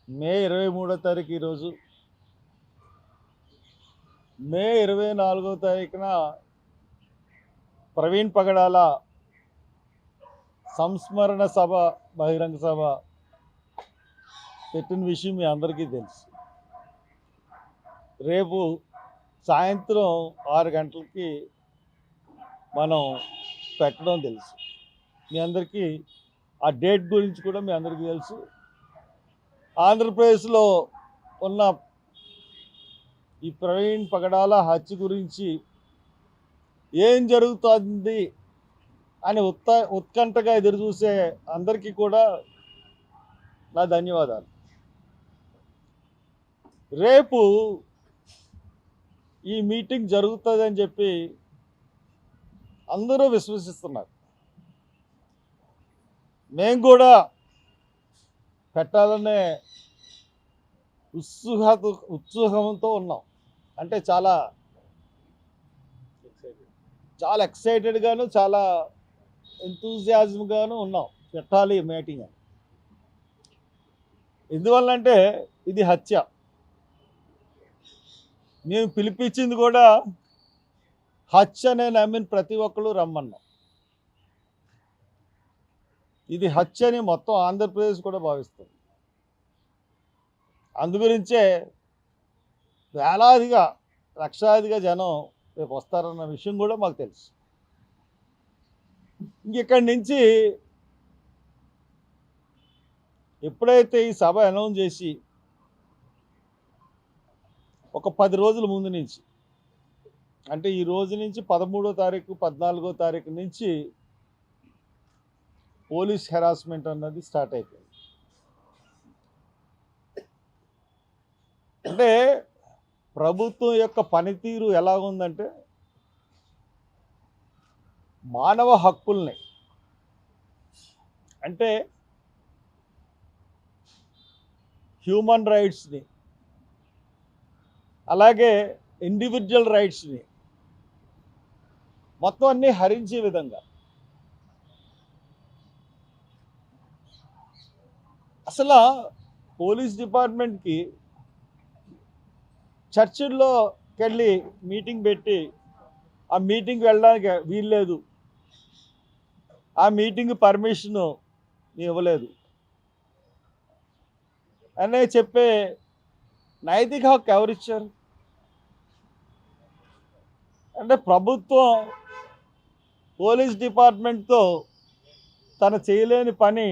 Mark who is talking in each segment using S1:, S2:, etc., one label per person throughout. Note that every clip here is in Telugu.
S1: మే 23వ తారీఖు ఈరోజు. మే 24వ తారీఖున ప్రవీణ్ పగడాల సంస్మరణ సభ, బహిరంగ సభ పెట్టిన విషయం మీ అందరికీ తెలుసు. రేపు సాయంత్రం 6 గంటలకి మనం పెట్టడం తెలుసు. మీ అందరికీ ఆ డేట్ గురించి కూడా మీ అందరికీ తెలుసు. ఆంధ్రప్రదేశ్లో ఉన్న ఈ ప్రవీణ్ పగడాల హత్య గురించి ఏం జరుగుతుంది అని ఉత్కంఠగా ఎదురుచూసే అందరికీ కూడా నా ధన్యవాదాలు. రేపు ఈ మీటింగ్ జరుగుతుందని చెప్పి అందరూ విశ్వసిస్తున్నారు. మేము కూడా పెట్టాలనే ఉత్సాహంతో ఉన్నాం. అంటే చాలా ఎక్సైటెడ్గాను, చాలా ఎంతూజియాజంగాను ఉన్నాం పెట్టాలి మీటింగ్ అని. ఎందువల్లంటే ఇది హత్య. మేము పిలిపించింది కూడా హత్యనే నమ్మిన ప్రతి ఒక్కరు రమ్మన్నాం. ఇది హత్యని మొత్తం ఆంధ్రప్రదేశ్ కూడా భావిస్తుంది. అందుగురించే వేలాదిగా, లక్షాదిగా జనం రేపు వస్తారన్న విషయం కూడా మాకు తెలుసు. ఇక్కడి నుంచి ఎప్పుడైతే ఈ సభ అనౌన్స్ చేసి ఒక 10 రోజుల ముందు నుంచి, అంటే ఈ రోజు నుంచి 13వ తారీఖు 14వ తారీఖు నుంచి పోలీస్ హెరాస్మెంట్ అన్నది స్టార్ట్ అయిపోయింది. అంటే ప్రభుత్వం యొక్క పనితీరు ఎలా ఉందంటే, మానవ హక్కుల్ని, అంటే హ్యూమన్ రైట్స్ని, అలాగే ఇండివిజువల్ రైట్స్ని మొత్తం అన్నీ హరించే విధంగా, అసలు పోలీస్ డిపార్ట్మెంట్కి చర్చిల్లోకి వెళ్ళి మీటింగ్ పెట్టి ఆ మీటింగ్కి వెళ్ళడానికి వీల్లేదు, ఆ మీటింగ్ పర్మిషను ఇవ్వలేదు అనే చెప్పే నైతిక హక్కు ఎవరిచ్చారు? అంటే ప్రభుత్వం పోలీస్ డిపార్ట్మెంట్తో తను చేయలేని పని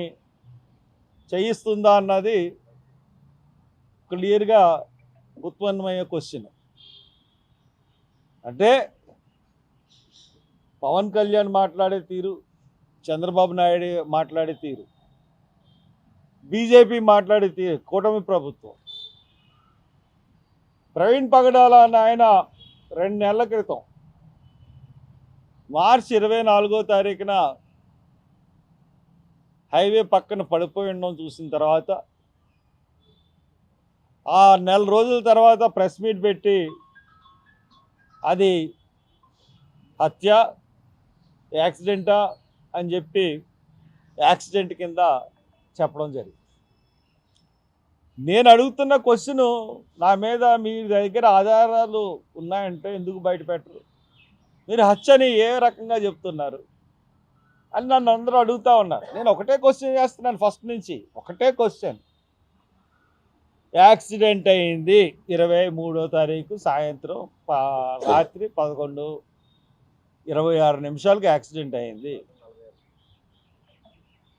S1: చేయిస్తుందా అన్నది క్లియర్గా ఉత్పన్నమయ్యే క్వశ్చన్. అంటే పవన్ కళ్యాణ్ మాట్లాడే తీరు, చంద్రబాబు నాయుడు మాట్లాడే తీరు, బీజేపీ మాట్లాడే తీరు, కూటమి ప్రభుత్వం. ప్రవీణ్ పగడాల అన్న ఆయన 2 నెలల క్రితం మార్చి 24వ తారీఖున హైవే పక్కన పడిపోయి ఉండడం చూసిన తర్వాత, ఆ నెల రోజుల తర్వాత ప్రెస్ మీట్ పెట్టి అది హత్య, యాక్సిడెంటా అని చెప్పి యాక్సిడెంట్ కింద చెప్పడం జరిగింది. నేను అడుగుతున్న క్వశ్చను, నా మీద మీ దగ్గర ఆధారాలు ఉన్నాయంటే ఎందుకు బయట పెట్టరు? మీరు హత్యని ఏ రకంగా చెప్తున్నారు అని నన్ను అందరూ అడుగుతూ ఉన్నారు. నేను ఒకటే క్వశ్చన్ చేస్తున్నాను ఫస్ట్ నుంచి, ఒకటే క్వశ్చన్. యాక్సిడెంట్ అయింది 23వ తారీఖు సాయంత్రం రాత్రి 11:26 యాక్సిడెంట్ అయింది.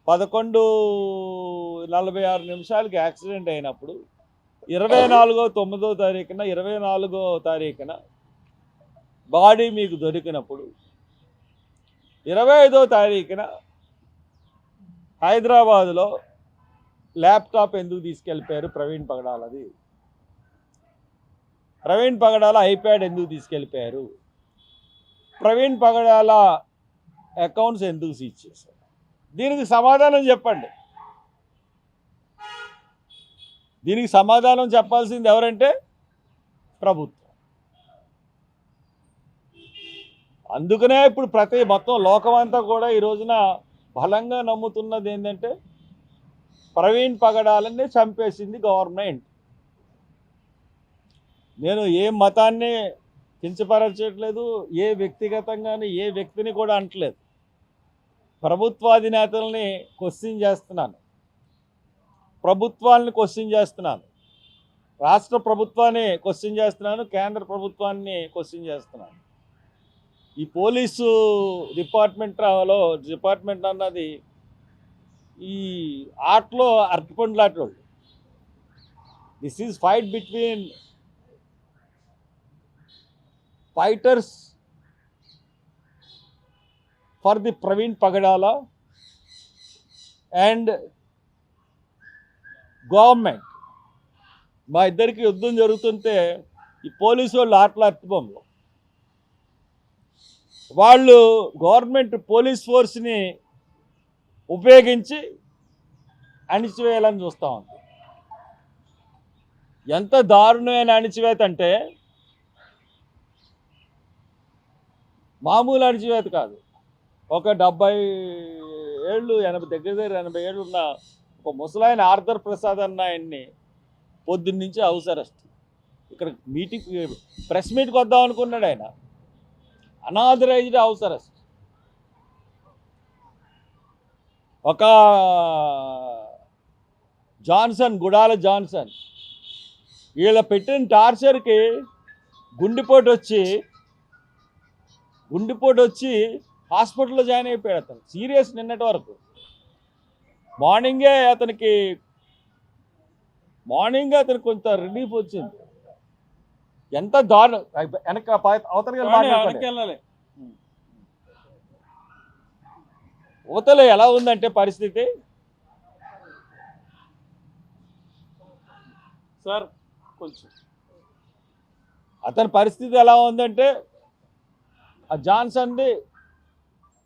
S1: 11:46 యాక్సిడెంట్ అయినప్పుడు 24వ తారీఖున బాడీ మీకు దొరికినప్పుడు 25వ తారీఖున హైదరాబాదులో ల్యాప్టాప్ ఎందుకు తీసుకెళ్ళిపోయారు? ప్రవీణ్ పగడాలది. ప్రవీణ్ పగడాల ఐప్యాడ్ ఎందుకు తీసుకెళ్ళిపోయారు? ప్రవీణ్ పగడాల అకౌంట్స్ ఎందుకు సీజ్ చేశారు? దీనికి సమాధానం చెప్పండి. దీనికి సమాధానం చెప్పాల్సింది ఎవరంటే ప్రభుత్వం. అందుకనే ఇప్పుడు మొత్తం లోకమంతా కూడా ఈ రోజున బలంగా నమ్ముతున్నది ఏంటంటే ప్రవీణ్ పగడాలని చంపేసింది గవర్నమెంట్. నేను ఏ మతాన్ని కించపరచట్లేదు, ఏ వ్యక్తిగతంగాని ఏ వ్యక్తిని కూడా అంటలేదు. ప్రభుత్వాధినేతల్ని క్వశ్చన్ చేస్తున్నాను, ప్రభుత్వాన్ని క్వశ్చన్ చేస్తున్నాను, రాష్ట్ర ప్రభుత్వాన్ని క్వశ్చన్ చేస్తున్నాను, కేంద్ర ప్రభుత్వాన్ని క్వశ్చన్ చేస్తున్నాను. ఈ పోలీసు డిపార్ట్మెంట్ అన్నది ఈ ఆటలో అరటిపండులాటోళ్ళు. This is fight between fighters for the Praveen Pagadala and government. మా ఇద్దరికి యుద్ధం జరుగుతుంటే ఈ పోలీసు వాళ్ళు అరటిబొమ్మలు. వాళ్ళు గవర్నమెంట్ పోలీస్ ఫోర్స్ని ఉపయోగించి అణిచివేయాలని చూస్తూ ఉంది. ఎంత దారుణమైన అణిచివేత అంటే మామూలు అణిచివేత కాదు. ఒక 70 ఏళ్ళు 80 ఏళ్ళు ఉన్న ఒక ముసలాయన ఆర్థర్ ప్రసాద్ అన్న ఆయన్ని పొద్దున్నుంచి హౌస్ అరెస్ట్. ఇక్కడ ప్రెస్ మీట్కి వద్దాం అనుకున్నాడు ఆయన, అనాథరైజ్డ్ హౌస్ అరెస్ట్. ఒక గుడాల జాన్సన్ వీళ్ళ పెట్టిన టార్చర్కి గుండెపోటు వచ్చి హాస్పిటల్లో జాయిన్ అయిపోయాడు. అతను సీరియస్ నిన్నటి వరకు. మార్నింగే అతనికి కొంత రిలీఫ్ వచ్చింది. ఎంత దారుణం. వెనక అవతల అవతల ఎలా ఉందంటే పరిస్థితి సార్, కొంచెం అతని పరిస్థితి ఎలా ఉందంటే ఆ జాన్సన్ది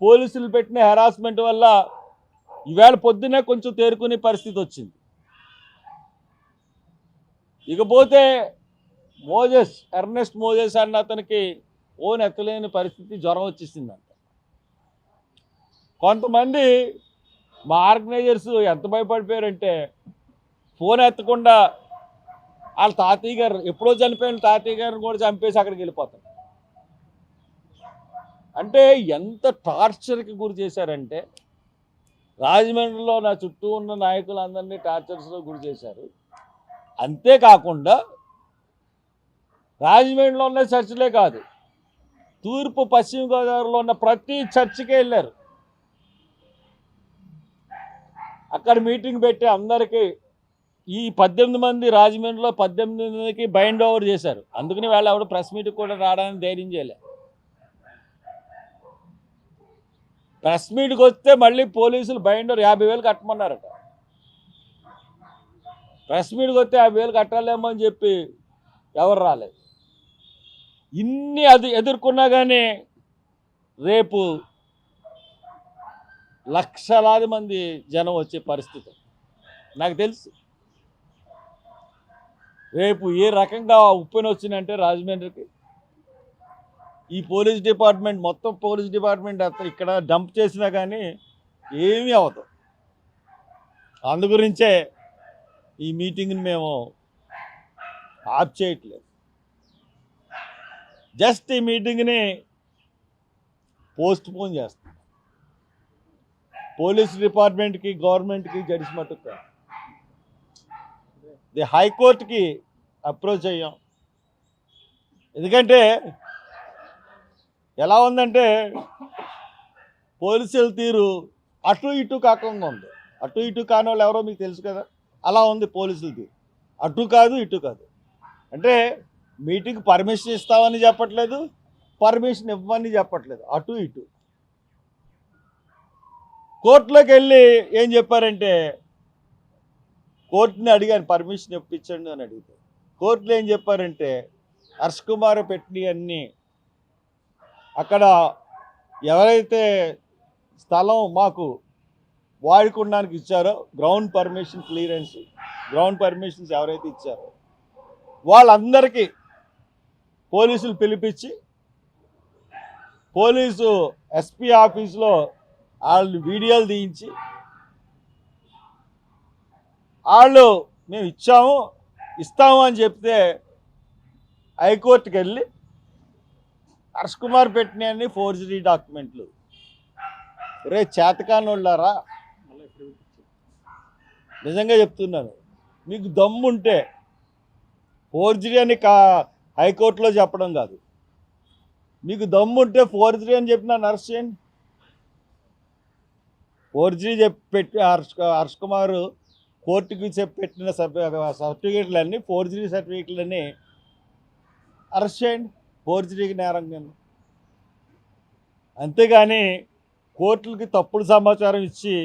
S1: పోలీసులు పెట్టిన హెరాస్మెంట్ వల్ల ఈవేళ పొద్దునే కొంచెం తేరుకునే పరిస్థితి వచ్చింది. ఇకపోతే ఎర్నెస్ట్ మోజెస్ అన్న అతనికి ఓన్ ఎత్తలేని పరిస్థితి, జ్వరం వచ్చేసిందంట. కొంతమంది మా ఆర్గనైజర్స్ ఎంత భయపడిపోయారంటే ఫోన్ ఎత్తకుండా వాళ్ళ తాతయ్య గారు, ఎప్పుడో చనిపోయిన తాతయ్య గారిని కూడా చంపేసి అక్కడికి వెళ్ళిపోతారు. అంటే ఎంత టార్చర్కి గురి చేశారంటే రాజమండ్రిలో నా చుట్టూ ఉన్న నాయకులందరినీ టార్చర్స్లో గురి చేశారు. అంతేకాకుండా రాజమండ్రిలో ఉన్న చర్చిలే కాదు, తూర్పు పశ్చిమ గోదావరిలో ఉన్న ప్రతి చర్చికి వెళ్ళారు. అక్కడ మీటింగ్ పెట్టి అందరికీ ఈ 18 మంది రాజమండ్రిలో 18 మందికి బైండ్ ఓవర్ చేశారు. అందుకని వాళ్ళు ఎవరు ప్రెస్ మీట్కి కూడా రావడానికి ధైర్యం చేయలే. ప్రెస్ మీట్కి వస్తే మళ్ళీ పోలీసులు బైండ్ ఓవర్ 50,000 కట్టమన్నారట. ప్రెస్ మీట్కి వస్తే 50,000 కట్టాలేమో అని చెప్పి ఎవరు రాలేదు. ఇన్ని అది ఎదుర్కొన్నా కానీ రేపు లక్షలాది మంది జనం వచ్చే పరిస్థితి నాకు తెలుసు. రేపు ఏ రకంగా ఉప్పెన వచ్చిందంటే రాజమండ్రికి ఈ పోలీస్ డిపార్ట్మెంట్, మొత్తం పోలీస్ డిపార్ట్మెంట్ ఇక్కడ డంప్ చేసినా కానీ ఏమీ అవ్వదు. అందు గురించే ఈ మీటింగ్ని మేము ఆప్ చేయట్లేదు. జస్ట్ ఈ మీటింగ్ని పోస్ట్ పోన్ చేస్తాం. పోలీస్ డిపార్ట్మెంట్కి, గవర్నమెంట్కి జడ్జి మటుకు హైకోర్టుకి అప్రోచ్ అయ్యాం. ఎందుకంటే ఎలా ఉందంటే పోలీసుల తీరు అటు ఇటు కాకుండా ఉంది. అటు ఇటు కాని వాళ్ళు ఎవరో మీకు తెలుసు కదా, అలా ఉంది పోలీసుల తీరు. అటు కాదు ఇటు కాదు. అంటే మీటింగ్ పర్మిషన్ ఇస్తామని చెప్పట్లేదు, పర్మిషన్ ఇవ్వమని చెప్పట్లేదు, అటు ఇటు. కోర్టులోకి వెళ్ళి ఏం చెప్పారంటే, కోర్టుని అడిగాను పర్మిషన్ ఇప్పించండి అని అడిగితే కోర్టులో ఏం చెప్పారంటే హర్ష్ కుమార్ పెట్టినవన్నీ అక్కడ ఎవరైతే స్థలం మాకు వాడుకోవడానికి ఇచ్చారో గ్రౌండ్ పర్మిషన్స్ ఎవరైతే ఇచ్చారో వాళ్ళందరికీ పోలీసులు పిలిపించి పోలీసు ఎస్పీ ఆఫీస్లో వాళ్ళు వీడియోలు తీయించి వాళ్ళు మేము ఇస్తాము అని చెప్తే హైకోర్టుకి వెళ్ళి హర్ష్ కుమార్ పెట్టినవన్నీ ఫోర్జరీ డాక్యుమెంట్లు. రే చేతకాని వాళ్ళారా, నిజంగా చెప్తున్నాను, మీకు దమ్ముంటే ఫోర్జరీ అని హైకోర్టులో చెప్పడం కాదు, మీకు దమ్ముంటే ఫోర్జరీ అని చెప్పి నన్ను అరెస్ట్ చేయండి. ఫోర్జరీ పెట్టి హర్ష్ కుమార్ కోర్టుకి పెట్టిన సర్టిఫికేట్లన్నీ ఫోర్జరీ సర్టిఫికేట్లన్నీ అరెస్ట్ చేయండి, ఫోర్జరీకి నేరం కింద. అంతేగాని కోర్టులకి తప్పుడు సమాచారం ఇచ్చి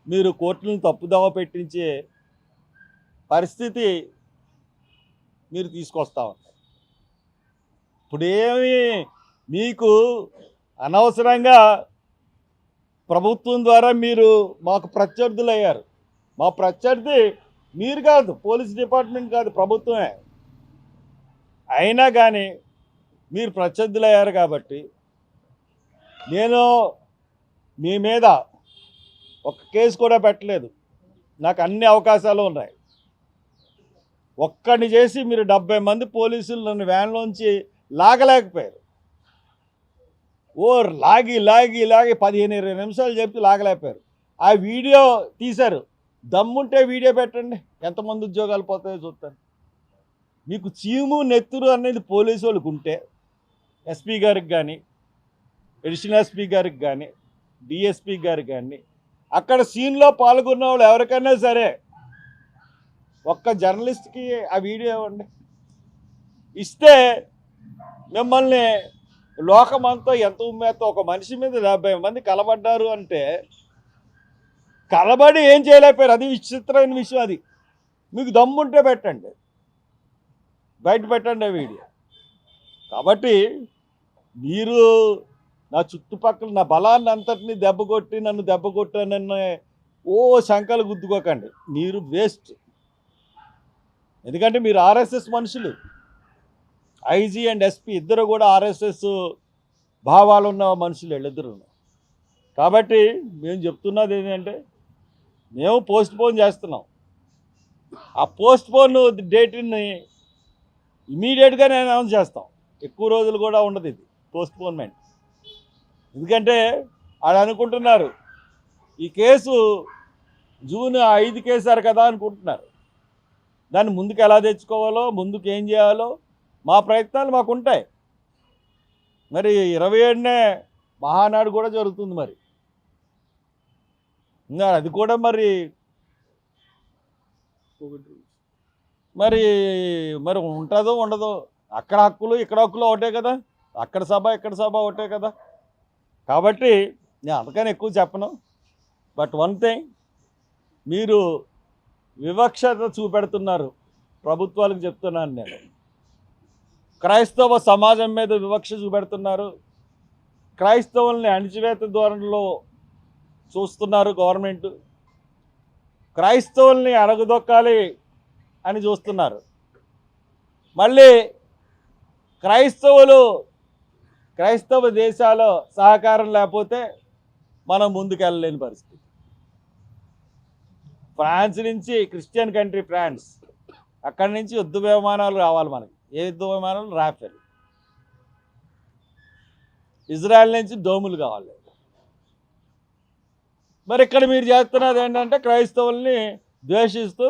S1: మీరు కోర్టులను తప్పుదోవ పెట్టించే పరిస్థితి మీరు తీసుకొస్తా ఉంటారు. ఇప్పుడేమి మీకు అనవసరంగా ప్రభుత్వం ద్వారా మీరు మాకు ప్రత్యర్థులు అయ్యారు. మా ప్రత్యర్థి మీరు కాదు, పోలీస్ డిపార్ట్మెంట్ కాదు, ప్రభుత్వమే. అయినా కానీ మీరు ప్రత్యర్థులు అయ్యారు కాబట్టి నేను మీ మీద ఒక కేసు కూడా పెట్టలేదు. నాకు అన్ని అవకాశాలు ఉన్నాయి. ఒక్కడిని చేసి మీరు 70 మంది పోలీసులు నన్ను వ్యాన్లోంచి లాగలేకపోయారు. లాగి 15-20 నిమిషాలు చెప్పి లాగలేకపోయారు. ఆ వీడియో తీశారు. దమ్ముంటే వీడియో పెట్టండి, ఎంతమంది ఉద్యోగాలు పోతాయో చూస్తాను. మీకు చీము నెత్తురు అనేది పోలీసు వాళ్ళకు ఉంటే ఎస్పీ గారికి కానీ, అడిషనల్ ఎస్పీ గారికి కానీ, డిఎస్పీ గారికి కానీ, అక్కడ సీన్లో పాల్గొన్న వాళ్ళు ఎవరికైనా సరే ఒక్క జర్నలిస్ట్కి ఆ వీడియో ఇవ్వండి. ఇస్తే మిమ్మల్ని లోకమంతా ఎంత ఉమ్మేస్తో, ఒక మనిషి మీద 70 మంది కలబడ్డారు అంటే కలబడి ఏం చేయలేకపోయారు. అది విచిత్రమైన విషయం. అది మీకు దమ్ముంటే పెట్టండి, బయట పెట్టండి ఆ వీడియో. కాబట్టి మీరు నా చుట్టుపక్కల నా బలాన్ని అంతటినీ నన్ను దెబ్బ కొట్టానన్న శంకలు గుద్దుకోకండి. మీరు వేస్ట్. ఎందుకంటే మీరు ఆర్ఎస్ఎస్ మనుషులు. ఐజీ అండ్ ఎస్పీ ఇద్దరు కూడా ఆర్ఎస్ఎస్ భావాలు ఉన్న మనుషులు వీళ్ళిద్దరు. కాబట్టి మేము చెప్తున్నది ఏంటంటే మేము పోస్ట్పోన్ చేస్తున్నాం. ఆ పోస్ట్పోన్ డేట్ని ఇమీడియట్గా నేను అనౌన్స్ చేస్తాం. ఎక్కువ రోజులు కూడా ఉండదు ఇది పోస్ట్పోన్మెంట్. ఎందుకంటే వాళ్ళు అనుకుంటున్నారు ఈ కేసు జూన్ 5 కేసారు కదా అనుకుంటున్నారు. దాన్ని ముందుకు ఎలా తెచ్చుకోవాలో, ముందుకు ఏం చేయాలో మా ప్రయత్నాలు మాకు ఉంటాయి. మరి 27నే మహానాడు కూడా జరుగుతుంది. మరి అది కూడా మరి మరి ఉంటుందో ఉండదో. అక్కడ హక్కులు ఇక్కడ హక్కులు ఒకటే కదా, అక్కడ సభ ఇక్కడ సభ ఒకటే కదా. కాబట్టి నేను అంతకని ఎక్కువ చెప్పను. బట్ వన్ థింగ్, మీరు వివక్షత చూపెడుతున్నారు. ప్రభుత్వాలకు చెప్తున్నాను నేను, క్రైస్తవ సమాజం మీద వివక్ష చూపెడుతున్నారు. క్రైస్తవుల్ని అణిచివేత ధోరణిలో చూస్తున్నారు గవర్నమెంట్. క్రైస్తవుల్ని అడగదొక్కాలి అని చూస్తున్నారు. మళ్ళీ క్రైస్తవ దేశాల సహకారం లేకపోతే మనం ముందుకెళ్ళలేని పరిస్థితి. ఫ్రాన్స్ నుంచి, క్రిస్టియన్ కంట్రీ ఫ్రాన్స్, అక్కడి నుంచి యుద్ధ విమానాలు రావాలి మనకి. ఏ యుద్ధ విమానాలు? రాఫెల్. ఇజ్రాయెల్ నుంచి డోములు కావాలి. మరి ఇక్కడ మీరు చేస్తున్నది ఏంటంటే క్రైస్తవుల్ని ద్వేషిస్తూ,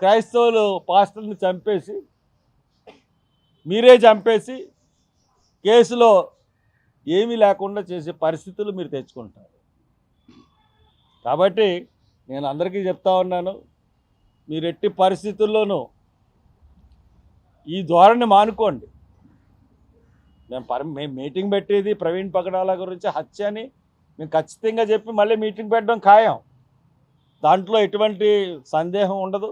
S1: క్రైస్తవులు పాస్టర్ని చంపేసి, మీరే చంపేసి కేసులో ఏమీ లేకుండా చేసే పరిస్థితులు మీరు తెచ్చుకుంటారు. కాబట్టి నేను అందరికీ చెప్తా ఉన్నాను, మీరు ఎట్టి పరిస్థితుల్లోనూ ఈ ధోరణి మానుకోండి. మేము మీటింగ్ పెట్టేది ప్రవీణ్ పగడాల గురించి హత్య అని మేము ఖచ్చితంగా చెప్పి మళ్ళీ మీటింగ్ పెట్టడం ఖాయం. దాంట్లో ఎటువంటి సందేహం ఉండదు.